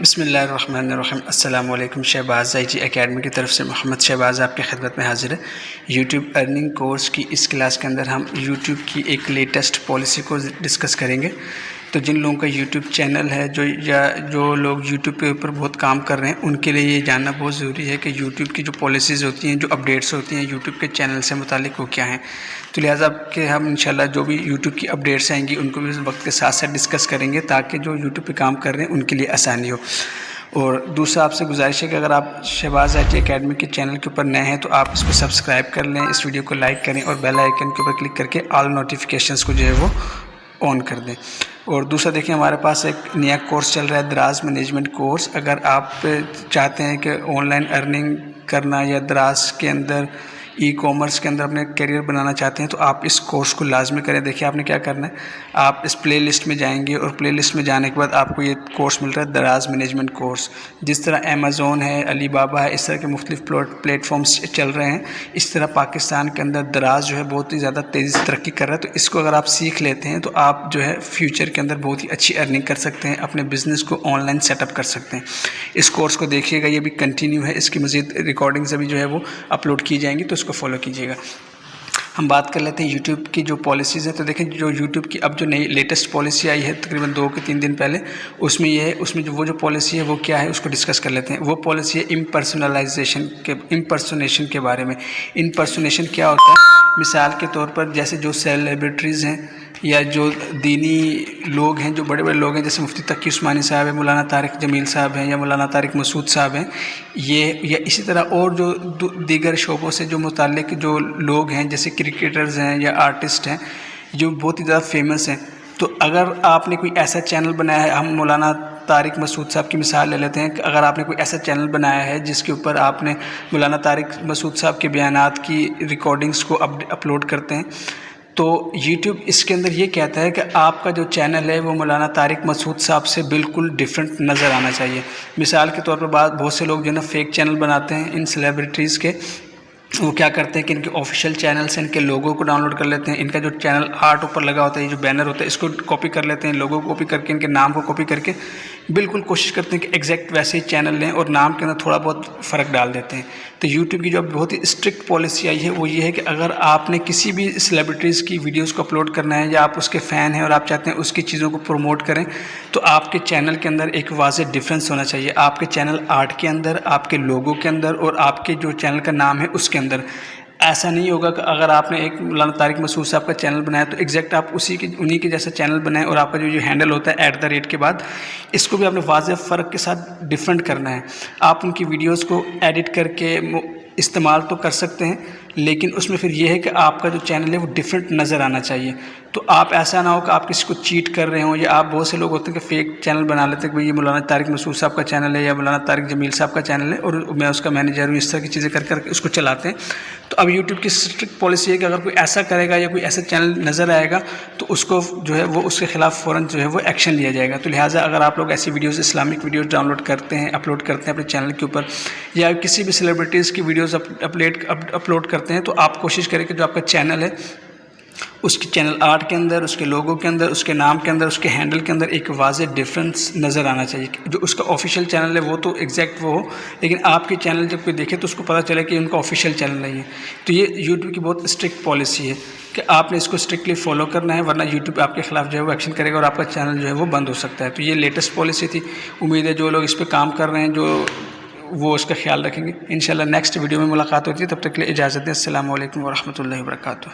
بسم اللہ الرحمن الرحیم۔ السلام علیکم۔ شہباز آئی جی اکیڈمی کی طرف سے محمد شہباز آپ کی خدمت میں حاضر ہے۔ یوٹیوب ارننگ کورس کی اس کلاس کے اندر ہم یوٹیوب کی ایک لیٹسٹ پالیسی کو ڈسکس کریں گے۔ تو جن لوگوں کا یوٹیوب چینل ہے جو لوگ یوٹیوب کے اوپر بہت کام کر رہے ہیں ان کے لیے یہ جاننا بہت ضروری ہے کہ یوٹیوب کی جو پالیسیز ہوتی ہیں، جو اپڈیٹس ہوتی ہیں یوٹیوب کے چینل سے متعلق وہ کیا ہیں۔ تو لہٰذا کہ ہم انشاءاللہ جو بھی یوٹیوب کی اپڈیٹس آئیں گی ان کو بھی وقت کے ساتھ ساتھ ڈسکس کریں گے تاکہ جو یوٹیوب پہ کام کر رہے ہیں ان کے لیے آسانی ہو۔ اور دوسرا آپ سے گزارش ہے کہ اگر آپ شہباز آئی ٹی اکیڈمی کے چینل کے اوپر نئے ہیں تو آپ اس کو سبسکرائب کر لیں، اس ویڈیو کو لائک کریں اور بیل آئیکن کے اوپر کلک کر کے آل نوٹیفیکیشنز کو جو ہے وہ آن کر دیں۔ اور دوسرا دیکھیں ہمارے پاس ایک نیا کورس چل رہا ہے، دراز مینجمنٹ کورس۔ اگر آپ چاہتے ہیں کہ آن لائن ارننگ کرنا یا دراز کے اندر ای کامرس کے اندر اپنے کیریئر بنانا چاہتے ہیں تو آپ اس کورس کو لازمی کریں۔ دیکھیں آپ نے کیا کرنا ہے، آپ اس پلے لسٹ میں جائیں گے اور پلے لسٹ میں جانے کے بعد آپ کو یہ کورس مل رہا ہے دراز مینجمنٹ کورس۔ جس طرح امیزون ہے، علی بابا ہے، اس طرح کے مختلف پلیٹ فارمز چل رہے ہیں، اس طرح پاکستان کے اندر دراز جو ہے بہت ہی زیادہ تیزی سے ترقی کر رہا ہے۔ تو اس کو اگر آپ سیکھ لیتے ہیں تو آپ جو ہے فیوچر کے اندر بہت ہی اچھی ارننگ کر سکتے ہیں، اپنے بزنس کو آن لائن سیٹ اپ کر سکتے ہیں۔ اس کورس کو دیکھیے گا، یہ بھی کنٹینیو ہے، اس کی مزید ریکارڈنگز ابھی جو ہے وہ اپلوڈ کی جائیں گی تو اس کو فالو کیجیے گا۔ ہم بات کر لیتے ہیں یوٹیوب کی جو پالیسیز ہیں۔ تو دیکھیں جو یوٹیوب کی اب جو نئی لیٹسٹ پالیسی آئی ہے تقریباً 2 کے 3 دن پہلے، اس میں یہ ہے، اس میں جو پالیسی ہے وہ کیا ہے اس کو ڈسکس کر لیتے ہیں۔ وہ پالیسی ہے امپرسونیشن کے بارے میں۔ امپرسونیشن کیا ہوتا ہے؟ مثال کے طور پر جیسے جو سیلیبریٹیز ہیں یا جو دینی لوگ ہیں، جو بڑے بڑے لوگ ہیں، جیسے مفتی تقی عثمانی صاحب ہیں، مولانا طارق جمیل صاحب ہیں یا مولانا طارق مسعود صاحب ہیں، یہ یا اسی طرح اور جو دیگر شعبوں سے جو متعلق جو لوگ ہیں جیسے کرکٹرز ہیں یا آرٹسٹ ہیں جو بہت ہی زیادہ فیمس ہیں۔ تو اگر آپ نے کوئی ایسا چینل بنایا ہے، ہم مولانا طارق مسعود صاحب کی مثال لے لیتے ہیں کہ اگر آپ نے کوئی ایسا چینل بنایا ہے جس کے اوپر آپ نے مولانا طارق مسعود صاحب کے بیانات کی ریکارڈنگز کو اپلوڈ کرتے ہیں، تو یوٹیوب اس کے اندر یہ کہتا ہے کہ آپ کا جو چینل ہے وہ مولانا طارق مسعود صاحب سے بالکل ڈیفرنٹ نظر آنا چاہیے۔ مثال کے طور پر بہت سے لوگ جو ہے نا فیک چینل بناتے ہیں ان سیلیبریٹیز کے۔ وہ کیا کرتے ہیں کہ ان کے آفیشیل چینل سے ان کے لوگوں کو ڈاؤن لوڈ کر لیتے ہیں، ان کا جو چینل آرٹ اوپر لگا ہوتا ہے، یہ جو بینر ہوتا ہے اس کو کاپی کر لیتے ہیں، لوگوں کو کاپی کر کے ان کے نام کو کاپی کر کے بالکل کوشش کرتے ہیں کہ ایگزیکٹ ویسے ہی چینل لیں اور نام کے اندر تھوڑا بہت فرق ڈال دیتے ہیں۔ تو یوٹیوب کی جو بہت ہی اسٹرکٹ پالیسی آئی ہے وہ یہ ہے کہ اگر آپ نے کسی بھی سیلیبریٹیز کی ویڈیوز کو اپلوڈ کرنا ہے یا آپ اس کے فین ہیں اور آپ چاہتے ہیں اس کی چیزوں کو پروموٹ کریں تو آپ کے چینل کے اندر ایک واضح ڈفرینس ہونا چاہیے۔ آپ کے چینل آرٹ کے اندر، آپ کے لوگوں کے اندر اور آپ کے جو چینل کا نام ہے اس کے اندر ایسا نہیں ہوگا کہ اگر آپ نے ایک مولانا طارق مسعود صاحب کا چینل بنایا تو ایگزیکٹ آپ انہی کے جیسا چینل بنائیں اور آپ کا جو ہینڈل ہوتا ہے @ کے بعد اس کو بھی آپ نے واضح فرق کے ساتھ ڈیفرنٹ کرنا ہے۔ آپ ان کی ویڈیوز کو ایڈٹ کر کے استعمال تو کر سکتے ہیں لیکن اس میں پھر یہ ہے کہ آپ کا جو چینل ہے وہ ڈیفرنٹ نظر آنا چاہیے۔ تو آپ ایسا نہ ہو کہ آپ کسی کو چیٹ کر رہے ہوں، یا آپ بہت سے لوگ ہوتے ہیں کہ فیک چینل بنا لیتے ہیں کہ یہ مولانا طارق مسعود صاحب کا چینل ہے یا مولانا طارق جمیل صاحب کا چینل ہے اور میں اس کا مینیجر ہوں، اس طرح کی چیزیں کر کے اس کو چلاتے ہیں۔ تو اب یوٹیوب کی اسٹرکٹ پالیسی ہے کہ اگر کوئی ایسا کرے گا یا کوئی ایسا چینل نظر آئے گا تو اس کو جو ہے وہ اس کے خلاف فوراً جو ہے وہ ایکشن لیا جائے گا۔ تو لہٰذا اگر آپ لوگ ایسی videos, Islamic videos download کرتے ہیں، اپلوڈ کرتے ہیں اپنے چینل کے اوپر، یا کسی بھی سیلیبریٹیز کی ویڈیوز اپلوڈ کرتے ہیں، تو آپ کوشش کریں کہ جو آپ کا چینل ہے اس کے چینل آرٹ کے اندر، اس کے لوگوں کے اندر، اس کے نام کے اندر، اس کے ہینڈل کے اندر ایک واضح ڈفرینس نظر آنا چاہیے۔ جو اس کا آفیشیل چینل ہے وہ تو ایگزیکٹ وہ ہو، لیکن آپ کے چینل جب کوئی دیکھے تو اس کو پتہ چلے کہ ان کا آفیشیل چینل نہیں ہے۔ تو یہ یوٹیوب کی بہت اسٹرکٹ پالیسی ہے کہ آپ نے اس کو اسٹرکٹلی فالو کرنا ہے، ورنہ یوٹیوب آپ کے خلاف جو ہے وہ ایکشن کرے گا اور آپ کا چینل جو ہے وہ بند ہو سکتا ہے۔ تو یہ لیٹسٹ پالیسی تھی، امید ہے جو لوگ اس پہ کام کر رہے ہیں وہ اس کا خیال رکھیں گے۔ انشاءاللہ نیکسٹ ویڈیو میں ملاقات ہوتی ہے، تب تک کے لیے اجازت دیں۔ السلام علیکم ورحمۃ اللہ وبرکاتہ۔